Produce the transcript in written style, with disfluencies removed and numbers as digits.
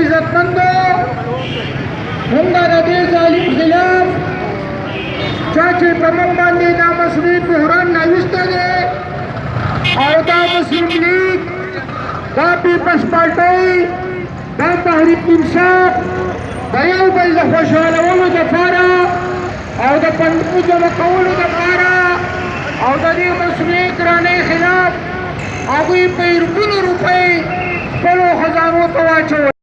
عزتمندو مونږه د دې ظالم خلاف چا چې په موږ باندې دا مسؤلیت بحران راوستی دی او دا مسلم لیگ دا پیپلز پارټۍ دا تحریک انصاف د یو بل د خوشحالولو دپاره او د پنډو جمع کولو دپاره او د دې مسلې ګرانۍ خلاف هغوی په اربونو روپۍ خپلو خزانو ته واچول.